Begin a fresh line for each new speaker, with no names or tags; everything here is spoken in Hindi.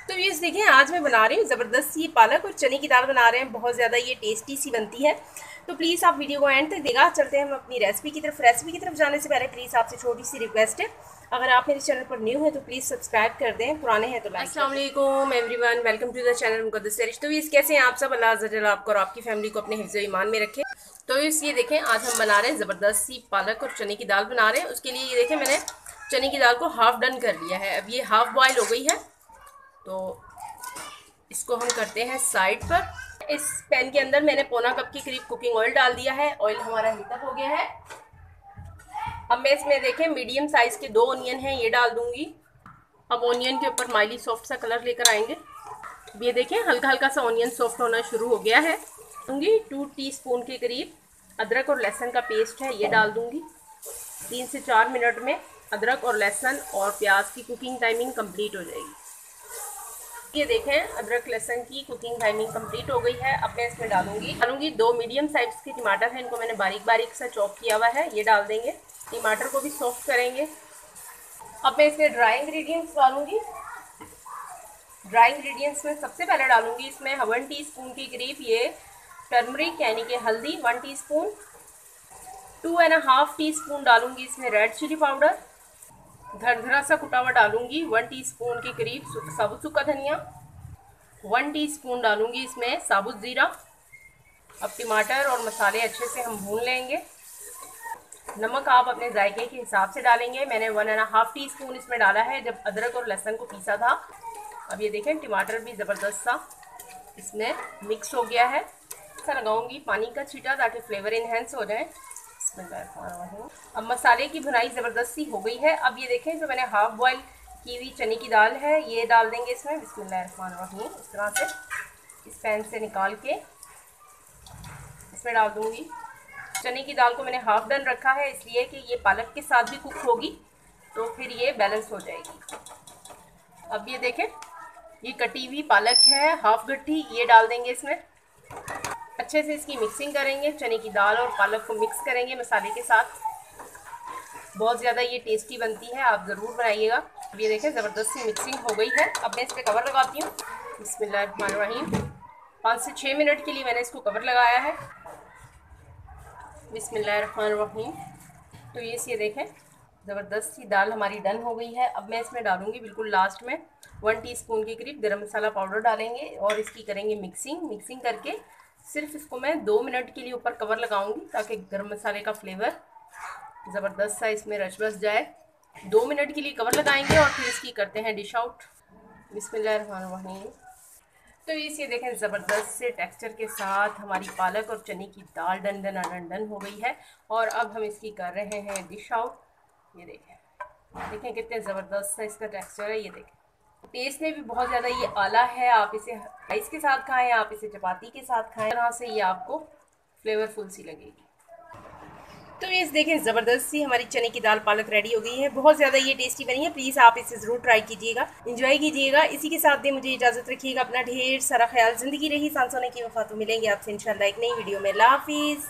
तो ये देखिए, आज मैं बना रही हूँ ज़बरदस्त ये पालक और चने की दाल बना रहे हैं। बहुत ज़्यादा ये टेस्टी सी बनती है। तो प्लीज़ आप वीडियो को एंड तक देखा। चलते हैं हम अपनी रेसिपी की तरफ जाने से पहले प्लीज़ आपसे छोटी सी रिक्वेस्ट है, अगर आप मेरे चैनल पर न्यू है तो प्लीज़ सब्सक्राइब कर दें, पुराने हैं तो लाइक। अस्सलाम वालेकुम everyone, welcome to the channel Muqaddas Sarish. तो इस कैसे हैं आप सब? अल्लाह अज़्ज़ा वजल आपको और आपकी फैमिली को अपने हिफ्ज़ ईमान में रखे। तो इस ये देखें, आज हम बना रहे हैं ज़बरदस्त सी पालक और चने की दाल बना रहे हैं। उसके लिए ये देखें, मैंने चने की दाल को हाफ़ डन कर लिया है। अब ये हाफ़ बॉयल हो गई है, तो इसको हम करते हैं साइड पर। इस पैन के अंदर मैंने पौना कप के करीब कुकिंग ऑयल डाल दिया है। ऑयल हमारा हीटअप हो गया है। अब मैं इसमें देखें मीडियम साइज के 2 ऑनियन हैं, ये डाल दूंगी। अब ऑनियन के ऊपर माइली सॉफ्ट सा कलर लेकर आएंगे। अब ये देखें, हल्का हल्का सा ऑनियन सॉफ्ट होना शुरू हो गया है। दूंगी 2 टीस्पून के करीब अदरक और लहसुन का पेस्ट है, ये डाल दूंगी। 3 से 4 मिनट में अदरक और लहसुन और प्याज की कुकिंग टाइमिंग कंप्लीट हो जाएगी। ये देखें, अदरक लहसुन की कुकिंग टाइमिंग कंप्लीट हो गई है। अब मैं इसमें डालूंगी 2 मीडियम साइज के टमाटर हैं, इनको मैंने बारीक बारीक सा चॉप किया हुआ है, ये डाल देंगे। टमाटर को भी सॉफ्ट करेंगे। अब मैं इसमें ड्राई इंग्रेडिएंट्स डालूंगी। ड्राई इंग्रेडिएंट्स में सबसे पहले डालूंगी इसमें 1 टीस्पून के करीब ये टर्मरिक यानी कि हल्दी 1 टीस्पून। 2.5 टीस्पून डालूंगी इसमें रेड चिली पाउडर। धरधरा सा कुटा हुआ डालूंगी 1 टीस्पून के करीब साबुत सूखा धनिया। 1 टीस्पून डालूंगी इसमें साबुत ज़ीरा। अब टमाटर और मसाले अच्छे से हम भून लेंगे। नमक आप अपने जायके के हिसाब से डालेंगे। मैंने 1.5 टीस्पून इसमें डाला है जब अदरक और लहसुन को पीसा था। अब ये देखें, टमाटर भी ज़बरदस्त सा इसमें मिक्स हो गया है। ऐसा लगाऊंगी पानी का छींटा ताकि फ्लेवर इन्हेंस हो जाए। अब मसाले की भुनाई ज़बरदस्ती हो गई है। अब ये देखें, जो मैंने हाफ बॉयल की हुई चने की दाल है ये डाल देंगे इसमें। बिस्मिल्लाहिर्रहमानिर्रहीम। इस तरह से इस पैन से निकाल के इसमें डाल दूंगी। चने की दाल को मैंने हाफ डन रखा है इसलिए कि ये पालक के साथ भी कुक होगी, तो फिर ये बैलेंस हो जाएगी। अब ये देखें, ये कटी हुई पालक है हाफ गट्ठी, ये डाल देंगे इसमें। अच्छे से इसकी मिक्सिंग करेंगे, चने की दाल और पालक को मिक्स करेंगे मसाले के साथ। बहुत ज़्यादा ये टेस्टी बनती है, आप ज़रूर बनाइएगा। अब ये देखें, ज़बरदस्त सी मिक्सिंग हो गई है। अब मैं इस पर कवर लगाती हूँ। बिस्मिल्लाहिर्रहमानिर्रहीम। 5 से 6 मिनट के लिए मैंने इसको कवर लगाया है। बिस्मिल्लाहिर्रहमानिर्रहीम। तो ये देखें, ज़बरदस्त सी दाल हमारी डन हो गई है। अब मैं इसमें डालूंगी बिल्कुल लास्ट में 1 टीस्पून के करीब गरम मसाला पाउडर डालेंगे और इसकी करेंगे मिक्सिंग करके सिर्फ इसको मैं 2 मिनट के लिए ऊपर कवर लगाऊंगी ताकि गरम मसाले का फ्लेवर ज़बरदस्त सा इसमें रच बस जाए। 2 मिनट के लिए कवर लगाएंगे और फिर इसकी करते हैं डिश आउट। बिस्मिल्लाहिर्रहमानिर्रहीम। तो ये देखें, ज़बरदस्त से टेक्सचर के साथ हमारी पालक और चने की दाल डन हो गई है। और अब हम इसकी कर रहे हैं डिश आउट। ये देखें कितने ज़बरदस्त सा इसका टेक्सचर है। ये देखें, टेस्ट में भी बहुत ज़्यादा ये आला है। आप इसे राइस के साथ खाएं, आप इसे चपाती के साथ खाएं, तरह से ये आपको फ्लेवरफुल सी लगेगी। तो ये देखें, ज़बरदस्त सी हमारी चने की दाल पालक रेडी हो गई है। बहुत ज़्यादा ये टेस्टी बनी है। प्लीज़ आप इसे ज़रूर ट्राई कीजिएगा, इंजॉय कीजिएगा। इसी के साथ मुझे इजाज़त रखिएगा। अपना ढेर सारा ख्याल। ज़िंदगी रही सांसों की वफा। तो मिलेंगे आपसे इंशाल्लाह एक नई वीडियो में। अल्लाह हाफिज़।